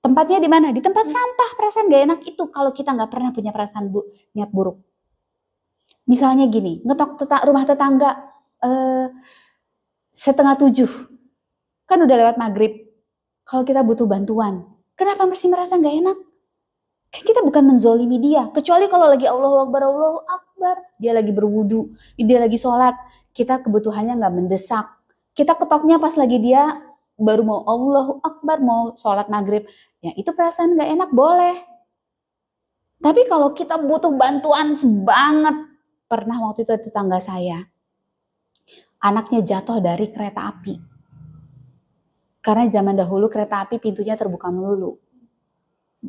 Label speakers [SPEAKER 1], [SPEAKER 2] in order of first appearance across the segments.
[SPEAKER 1] Tempatnya di mana? Di tempat sampah. Perasaan gak enak itu kalau kita nggak pernah punya perasaan niat buruk. Misalnya gini, ngetok rumah tetangga 6:30, kan udah lewat maghrib. Kalau kita butuh bantuan, kenapa masih merasa nggak enak? Kan kita bukan menzolimi dia, kecuali kalau lagi Allahu Akbar, dia lagi berwudu, dia lagi sholat, kita kebutuhannya nggak mendesak. Kita ketoknya pas lagi dia baru mau Allahu Akbar, mau sholat maghrib, ya itu perasaan nggak enak boleh. Tapi kalau kita butuh bantuan banget, pernah waktu itu tetangga saya, anaknya jatuh dari kereta api. Karena zaman dahulu kereta api pintunya terbuka melulu.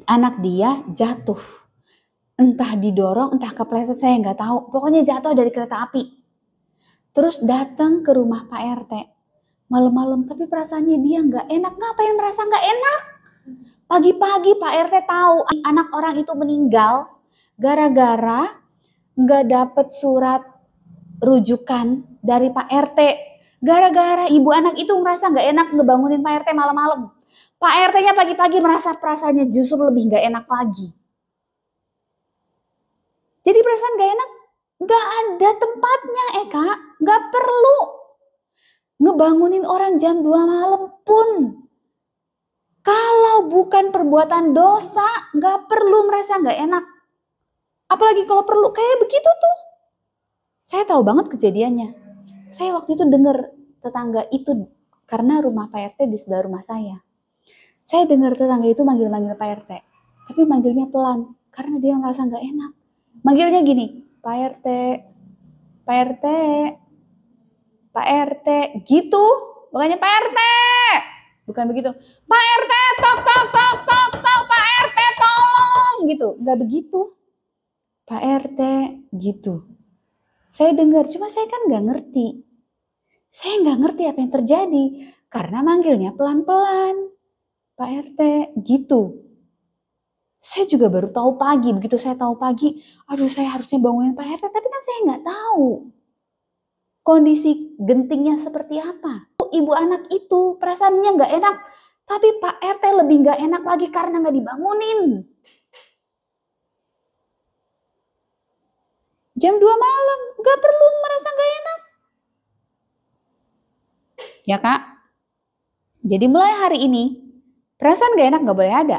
[SPEAKER 1] Anak dia jatuh. Entah didorong, entah kepleset, saya nggak tahu. Pokoknya jatuh dari kereta api. Terus datang ke rumah Pak RT. Malam-malam, tapi perasaannya dia nggak enak. Ngapain merasa nggak enak? Pagi-pagi Pak RT tahu anak orang itu meninggal gara-gara nggak dapet surat rujukan dari Pak RT. Gara-gara ibu anak itu merasa nggak enak ngebangunin Pak RT malam-malam. Pak RT-nya pagi-pagi merasa perasaannya justru lebih nggak enak lagi. Jadi perasaan nggak enak nggak ada tempatnya, Kak. Nggak perlu ngebangunin orang jam 2 malam pun. Kalau bukan perbuatan dosa, nggak perlu merasa nggak enak. Apalagi kalau perlu kayak begitu tuh. Saya tahu banget kejadiannya. Saya waktu itu dengar tetangga itu, karena rumah Pak RT di sebelah rumah saya. Saya dengar tetangga itu manggil-manggil Pak RT. Tapi manggilnya pelan, karena dia merasa nggak enak. Manggilnya gini, Pak RT, Pak RT, Pak RT, gitu. Bukannya Pak RT. Bukan begitu. Pak RT, tok, tok, tok, tok, tok, Pak RT, tolong. Gitu, nggak begitu. Pak RT, gitu. Saya dengar, cuma saya kan nggak ngerti. Saya nggak ngerti apa yang terjadi. Karena manggilnya pelan-pelan. Pak RT, gitu. Saya juga baru tahu pagi. Begitu saya tahu pagi, aduh saya harusnya bangunin Pak RT. Tapi kan saya nggak tahu kondisi gentingnya seperti apa. Ibu anak itu perasaannya nggak enak. Tapi Pak RT lebih nggak enak lagi karena nggak dibangunin. Jam 2 malam, nggak perlu merasa nggak enak. Ya Kak? Jadi mulai hari ini, perasaan gak enak gak boleh ada.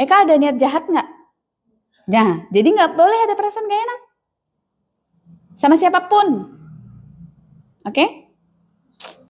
[SPEAKER 1] Kak ada niat jahat gak? Nah, jadi gak boleh ada perasaan gak enak. Sama siapapun. Oke?